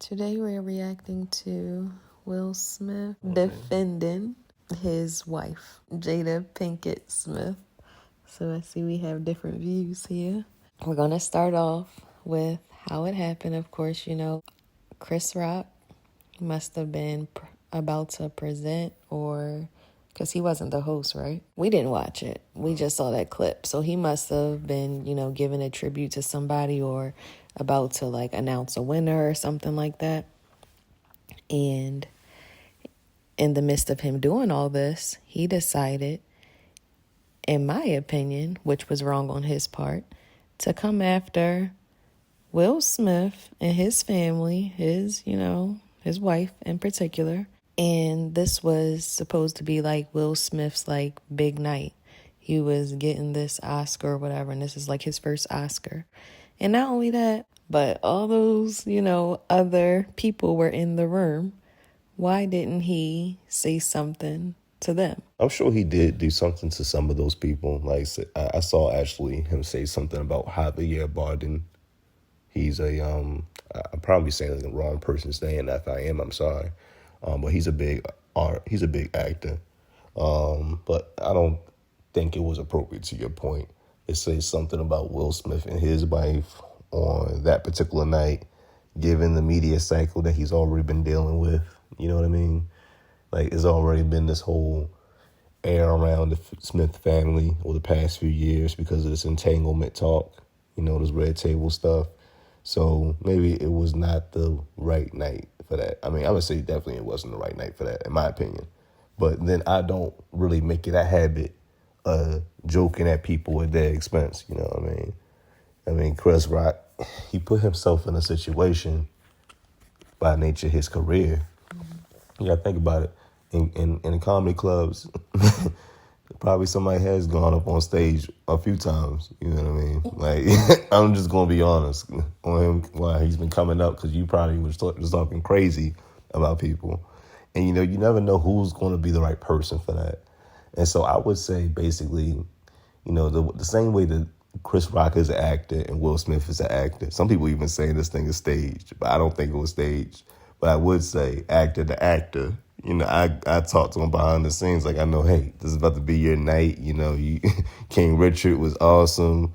Today we're reacting to Will Smith defending his wife, Jada Pinkett Smith. So I see we have different views here. We're going to start off with how it happened. Of course, Chris Rock must have been about to present, or because he wasn't the host, right? We didn't watch it. We just saw that clip. So he must have been, giving a tribute to somebody or about to announce a winner or something like that. And in the midst of him doing all this, he decided, in my opinion, which was wrong on his part, to come after Will Smith and his family, his wife in particular. And this was supposed to be Will Smith's big night. He was getting this Oscar or whatever, and this is his first Oscar. And not only that, but all those, other people were in the room. Why didn't he say something to them? I'm sure he did do something to some of those people. I saw actually him say something about Javier Bardem. He's I'm probably saying the wrong person's name. If I am, I'm sorry. But he's a big actor. But I don't think it was appropriate, to your point, to say something about Will Smith and his wife on that particular night, given the media cycle that he's already been dealing with. You know what I mean? It's already been this whole air around the Smith family over the past few years because of this entanglement talk, this red table stuff. So maybe it was not the right night for that. I mean, I would say definitely it wasn't the right night for that, in my opinion. But then I don't really make it a habit of joking at people at their expense, you know what I mean? I mean, Chris Rock, he put himself in a situation by nature of his career. You gotta think about it. In the comedy clubs, probably somebody has gone up on stage a few times. You know what I mean? I'm just gonna be honest on him while he's been coming up, because you probably was talking crazy about people, and you never know who's going to be the right person for that. And so I would say basically, the same way that Chris Rock is an actor and Will Smith is an actor. Some people even say this thing is staged, but I don't think it was staged. But I would say actor to actor. I talked to him behind the scenes. I know, hey, this is about to be your night. King Richard was awesome.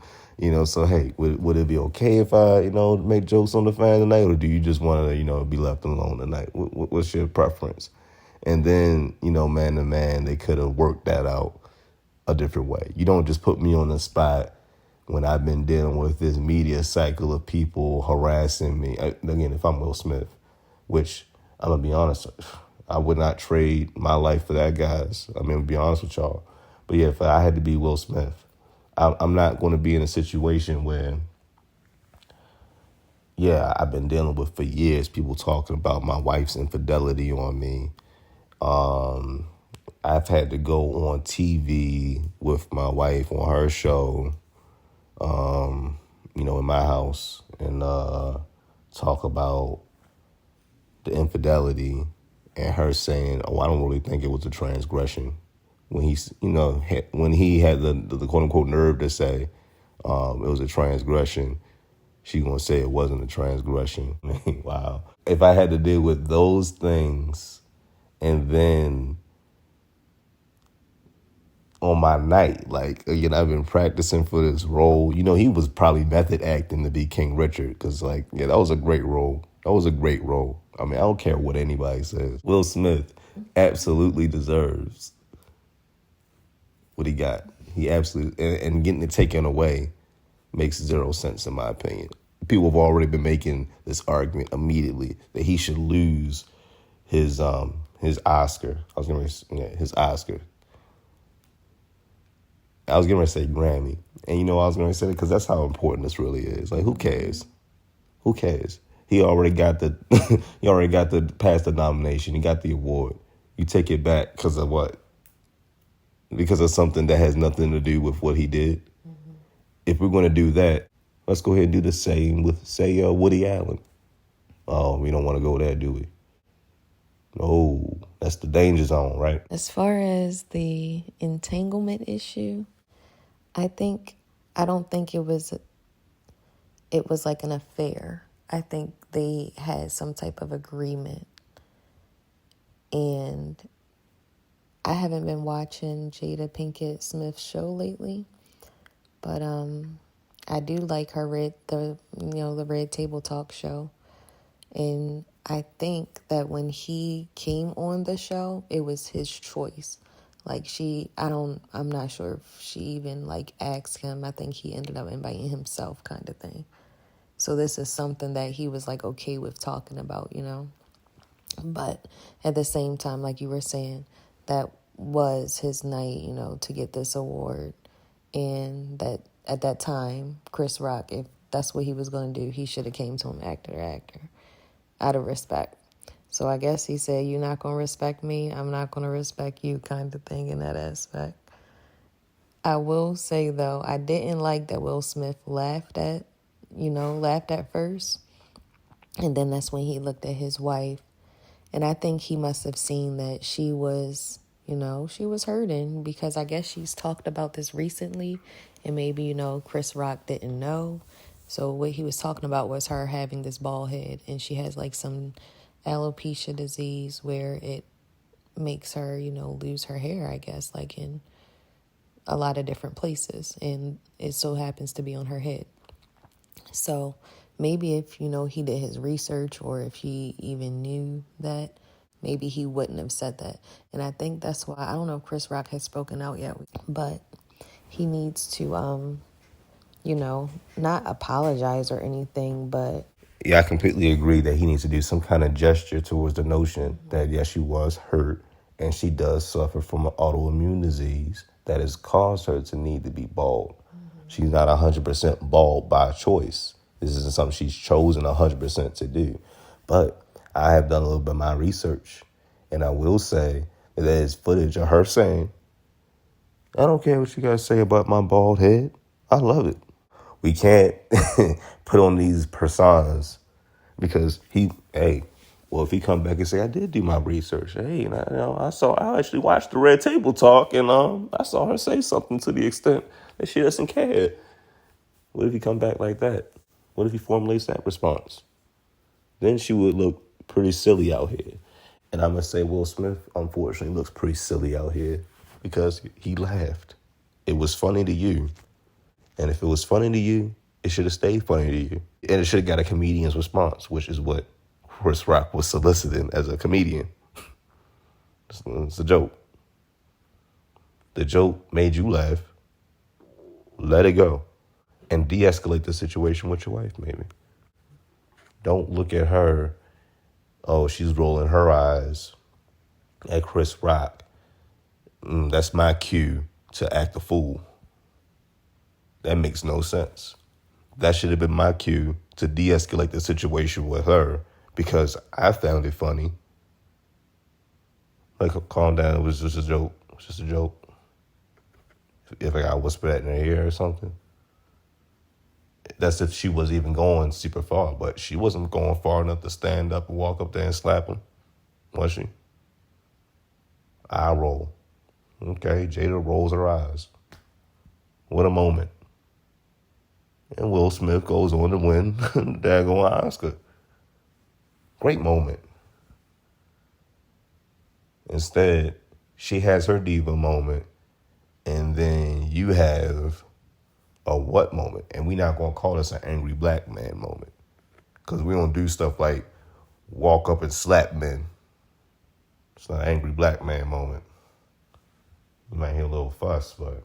So, hey, would it be okay if I, make jokes on the fan tonight? Or do you just want to, be left alone tonight? What's your preference? And then, man to man, they could have worked that out a different way. You don't just put me on the spot when I've been dealing with this media cycle of people harassing me. Again, if I'm Will Smith, which I'm going to be honest, I would not trade my life for that, guys. I mean, to be honest with y'all. But yeah, if I had to be Will Smith, I'm not going to be in a situation where, I've been dealing with for years, people talking about my wife's infidelity on me. I've had to go on TV with my wife on her show, in my house, and talk about the infidelity, and her saying, "Oh, I don't really think it was a transgression." When when he had the quote unquote nerve to say it was a transgression, she's gonna say it wasn't a transgression. I mean, wow. If I had to deal with those things, and then on my night, again, I've been practicing for this role. He was probably method acting to be King Richard, because that was a great role. That was a great role. I mean, I don't care what anybody says. Will Smith absolutely deserves what he got. He absolutely, and getting it taken away makes zero sense in my opinion. People have already been making this argument immediately that he should lose his Oscar. His Oscar. I was going to say Grammy. And I was going to say it because that's how important this really is. Who cares? Who cares? He already got past the nomination. He got the award. You take it back because of what? Because of something that has nothing to do with what he did. Mm-hmm. If we're going to do that, let's go ahead and do the same with, say, Woody Allen. Oh, we don't want to go there, do we? No, that's the danger zone, right? As far as the entanglement issue, I don't think it was an affair. I think they had some type of agreement. And I haven't been watching Jada Pinkett Smith's show lately, but I do like the Red Table Talk show. And I think that when he came on the show, it was his choice. Like I'm not sure if she even like asked him. I think he ended up inviting himself, kind of thing. So this is something that he was like okay with talking about, But at the same time, like you were saying, that was his night, to get this award. And that at that time, Chris Rock, if that's what he was going to do, he should have came to him actor to actor out of respect. So I guess he said, you're not going to respect me, I'm not going to respect you, kind of thing in that aspect. I will say, though, I didn't like that Will Smith laughed at first. And then that's when he looked at his wife. And I think he must have seen that she was hurting, because I guess she's talked about this recently. And maybe, Chris Rock didn't know. So what he was talking about was her having this bald head. And she has like some alopecia disease where it makes her, lose her hair, I guess, like in a lot of different places. And it so happens to be on her head. So maybe if, he did his research, or if he even knew that, maybe he wouldn't have said that. And I think that's why, I don't know if Chris Rock has spoken out yet, but he needs to, not apologize or anything, but... Yeah, I completely agree that he needs to do some kind of gesture towards the notion that, yes, she was hurt, and she does suffer from an autoimmune disease that has caused her to need to be bald. She's not 100% bald by choice. This isn't something she's chosen 100% to do. But I have done a little bit of my research, and I will say that there's footage of her saying, I don't care what you guys say about my bald head. I love it. We can't put on these personas, because if he come back and say, I did do my research. Hey, and I actually watched the Red Table Talk, and I saw her say something to the extent that she doesn't care. What if he come back like that? What if he formulates that response? Then she would look pretty silly out here. And I must say, Will Smith, unfortunately, looks pretty silly out here because he laughed. It was funny to you. And if it was funny to you, it should have stayed funny to you. And it should have got a comedian's response, which is what Chris Rock was soliciting as a comedian. It's a joke. The joke made you laugh. Let it go. And de-escalate the situation with your wife, maybe. Don't look at her, she's rolling her eyes at Chris Rock. That's my cue to act a fool. That makes no sense. That should have been my cue to de-escalate the situation with her, because I found it funny. Like, calm down, it was just a joke. It was just a joke. If I got whispered at in her ear or something. That's if she was even going super far, but she wasn't going far enough to stand up and walk up there and slap him, was she? Eye roll. Okay, Jada rolls her eyes. What a moment. And Will Smith goes on to win the daggone Oscar. Great moment. Instead, she has her diva moment, and then you have a what moment. And we're not going to call this an angry black man moment, because we don't do stuff like walk up and slap men. It's not an angry black man moment. You might hear a little fuss, but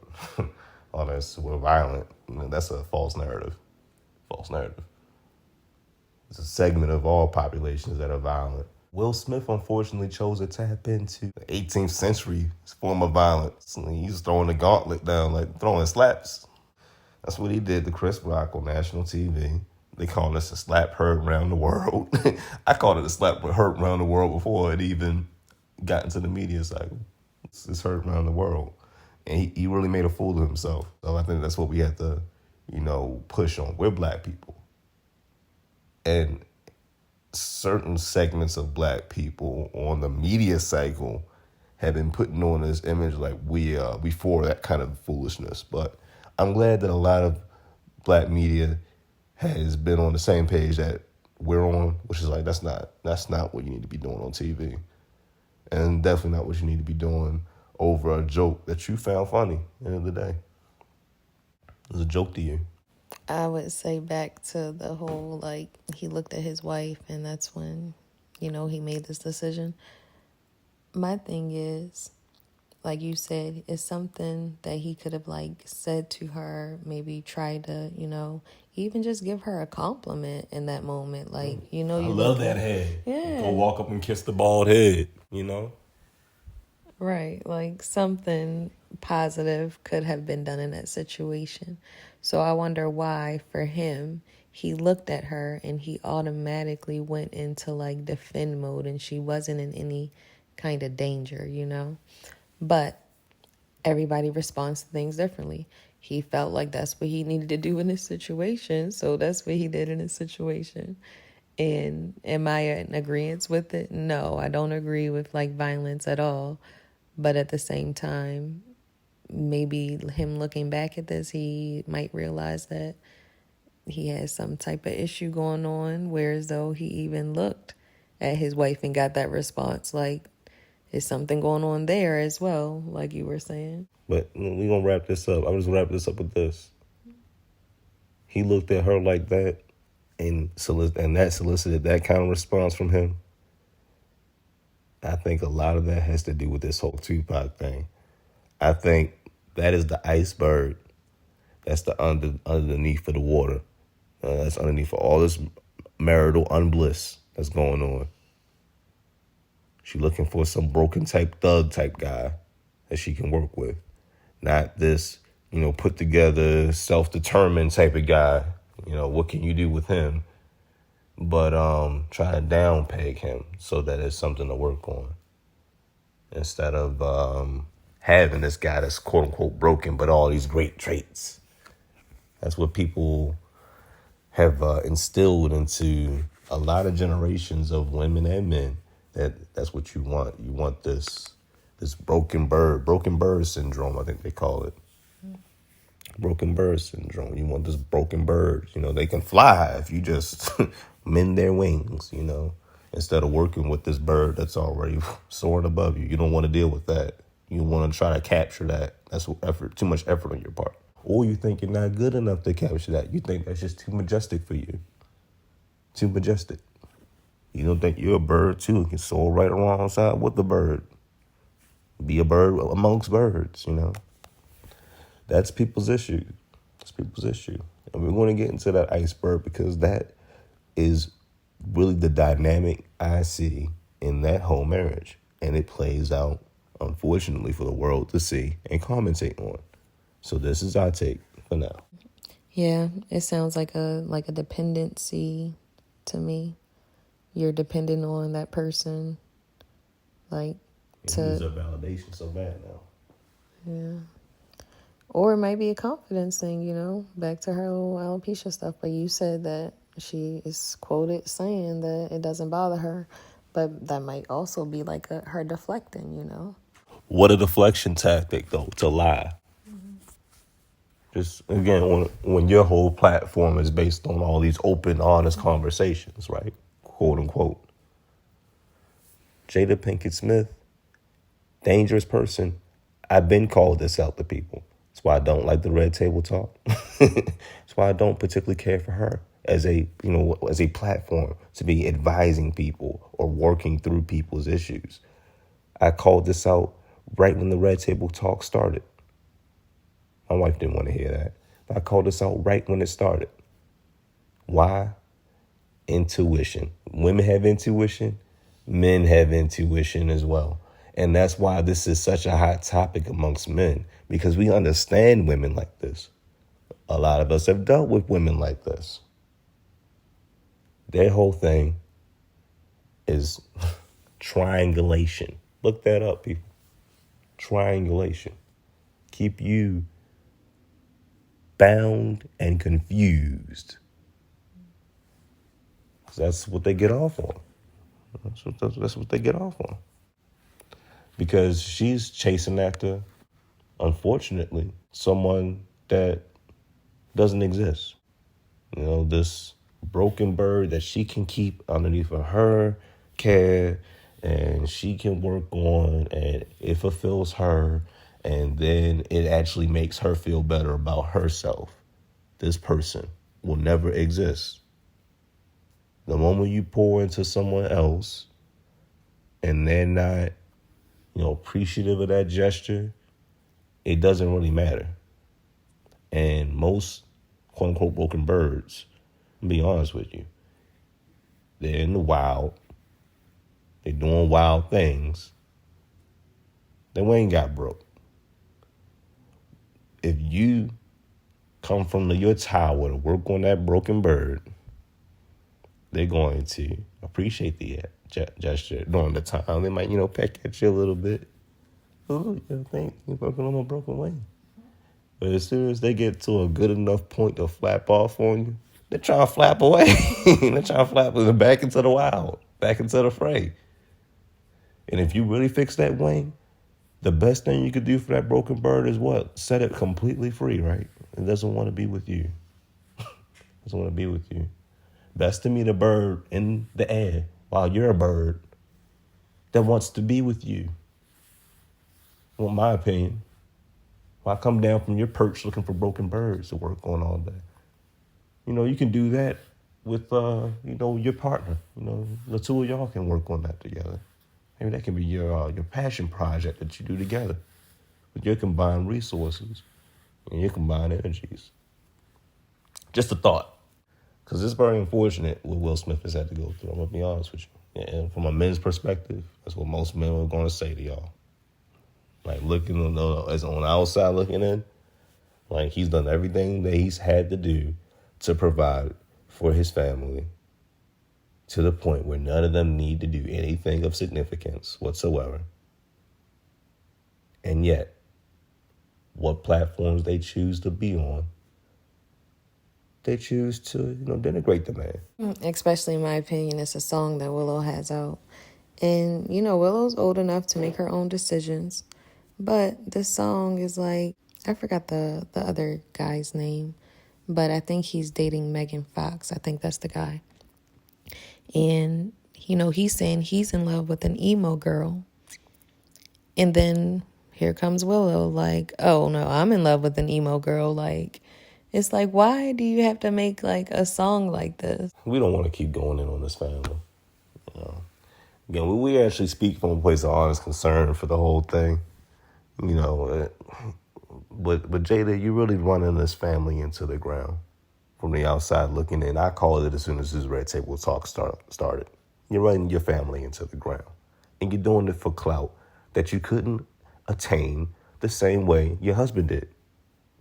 all that's we're violent. That's a false narrative. False narrative. It's a segment of all populations that are violent. Will Smith, unfortunately, chose to tap into the 18th century form of violence. He's throwing the gauntlet down, like throwing slaps. That's what he did to Chris Rock on national TV. They call this a slap heard around the world. I called it a slap heard around the world before it even got into the media cycle. It's heard around the world. And he really made a fool of himself. So I think that's what we have to, push on. We're black people. And certain segments of black people on the media cycle have been putting on this image like we for that kind of foolishness. But I'm glad that a lot of black media has been on the same page that we're on, which is like that's not what you need to be doing on TV, and definitely not what you need to be doing over a joke that you found funny. At the end of the day, it was a joke to you. I would say back to the whole, like, he looked at his wife and that's when, he made this decision. My thing is, like you said, it's something that he could have, like, said to her, maybe try to, even just give her a compliment in that moment. Like, I you love that head. Yeah. Go walk up and kiss the bald head, Right, like something positive could have been done in that situation. So I wonder why, for him, he looked at her and he automatically went into like defend mode and she wasn't in any kind of danger. But everybody responds to things differently. He felt like that's what he needed to do in this situation, so that's what he did in this situation. And am I in agreement with it? No, I don't agree with like violence at all. But at the same time, maybe him looking back at this, he might realize that he has some type of issue going on, whereas though he even looked at his wife and got that response, like, is something going on there as well, like you were saying. But we're going to wrap this up. I'm just going to wrap this up with this. He looked at her like that, and that solicited that kind of response from him. I think a lot of that has to do with this whole Tupac thing. I think that is the iceberg. That's the underneath of the water. That's underneath of all this marital unbliss that's going on. She looking for some broken type thug type guy that she can work with. Not this, put together, self-determined type of guy. What can you do with him? But try to down peg him so that it's something to work on. Instead of having this guy that's quote unquote broken, but all these great traits. That's what people have instilled into a lot of generations of women and men. That's what you want. You want this broken bird syndrome, I think they call it. Broken bird syndrome. You want this broken bird. They can fly if you just mend their wings, instead of working with this bird that's already soaring above you. You don't want to deal with that. You want to try to capture that. That's too much effort on your part. Or you think you're not good enough to capture that. You think that's just too majestic for you. Too majestic. You don't think you're a bird too. You can soar right alongside with the bird. Be a bird amongst birds, That's people's issue. That's people's issue. And we're going to get into that iceberg because that is really the dynamic I see in that whole marriage. And it plays out, unfortunately, for the world to see and commentate on. So this is our take for now. Yeah, it sounds like a dependency to me. You're dependent on that person, like, to use their validation so bad now. Yeah. Or it might be a confidence thing, back to her little alopecia stuff. But you said that she is quoted saying that it doesn't bother her. But that might also be like her deflecting, What a deflection tactic, though, to lie. Mm-hmm. Just, again, when your whole platform is based on all these open, honest conversations, right? Quote, unquote. Jada Pinkett Smith, dangerous person. I've been called this out to people. That's why I don't like the red table talk. That's why I don't particularly care for her as a platform to be advising people or working through people's issues. I called this out right when the red table talk started. My wife didn't want to hear that. But I called this out right when it started. Why? Intuition. Women have intuition. Men have intuition as well. And that's why this is such a hot topic amongst men, because we understand women like this. A lot of us have dealt with women like this. Their whole thing is triangulation. Look that up, people. Triangulation. Keep you bound and confused. That's what they get off on. That's what they get off on. Because she's chasing after, unfortunately, someone that doesn't exist. This broken bird that she can keep underneath of her care and she can work on, and it fulfills her, and then it actually makes her feel better about herself, this person will never exist. The moment you pour into someone else and they're not, appreciative of that gesture, it doesn't really matter. And most quote unquote broken birds, I'll be honest with you, they're in the wild, they're doing wild things. They ain't got broke. If you come from your tower to work on that broken bird, they're going to appreciate the gesture during the time. They might, peck at you a little bit. Oh, thank you for working on my broken wing. But as soon as they get to a good enough point to flap off on you, they're trying to flap away. They're trying to flap back into the wild, back into the fray. And if you really fix that wing, the best thing you could do for that broken bird is what? Set it completely free, right? It doesn't want to be with you. It doesn't want to be with you. Best to meet a bird in the air while you're a bird that wants to be with you. Well, in my opinion, why come down from your perch looking for broken birds to work on all day? You can do that with, your partner. The two of y'all can work on that together. Maybe that can be your passion project that you do together with your combined resources and your combined energies. Just a thought. Because it's very unfortunate what Will Smith has had to go through. I'm going to be honest with you. And from a men's perspective, that's what most men are going to say to y'all. Like looking on the outside looking in, like he's done everything that he's had to do to provide for his family to the point where none of them need to do anything of significance whatsoever. And yet, what platforms they choose to be on, they choose to, denigrate the man. Especially in my opinion, it's a song that Willow has out. And, Willow's old enough to make her own decisions. But this song is like, I forgot the other guy's name, but I think he's dating Megan Fox. I think that's the guy. And, he's saying he's in love with an emo girl. And then here comes Willow like, oh, no, I'm in love with an emo girl. Like, it's like, why do you have to make like a song like this? We don't want to keep going in on this family. Again, we actually speak from a place of honest concern for the whole thing. But Jada, you really running this family into the ground from the outside looking in. I call it as soon as this Red Table Talk started. You're running your family into the ground. And you're doing it for clout that you couldn't attain the same way your husband did.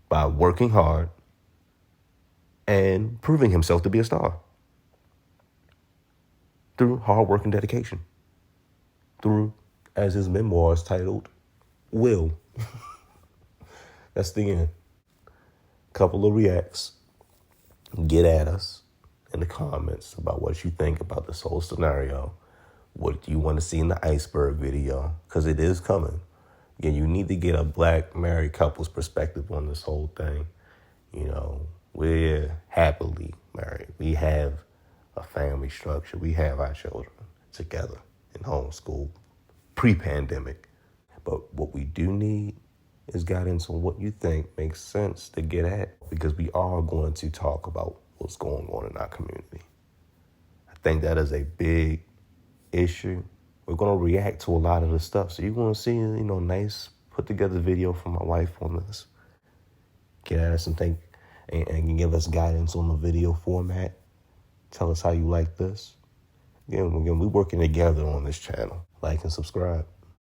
By working hard and proving himself to be a star. Through hard work and dedication. Through, as his memoirs titled, Will. That's the end. Couple of reacts. Get at us in the comments about what you think about this whole scenario. What you want to see in the iceberg video, because it is coming. Again, you need to get a black married couple's perspective on this whole thing. We're happily married. We have a family structure. We have our children together in homeschool, pre-pandemic. But what we do need is guidance on what you think makes sense to get at, because we are going to talk about what's going on in our community. I think that is a big issue. We're going to react to a lot of the stuff. So you're going to see, nice put together video from my wife on this. Get at us and think and give us guidance on the video format. Tell us how you like this. Again, we're working together on this channel. Like and subscribe.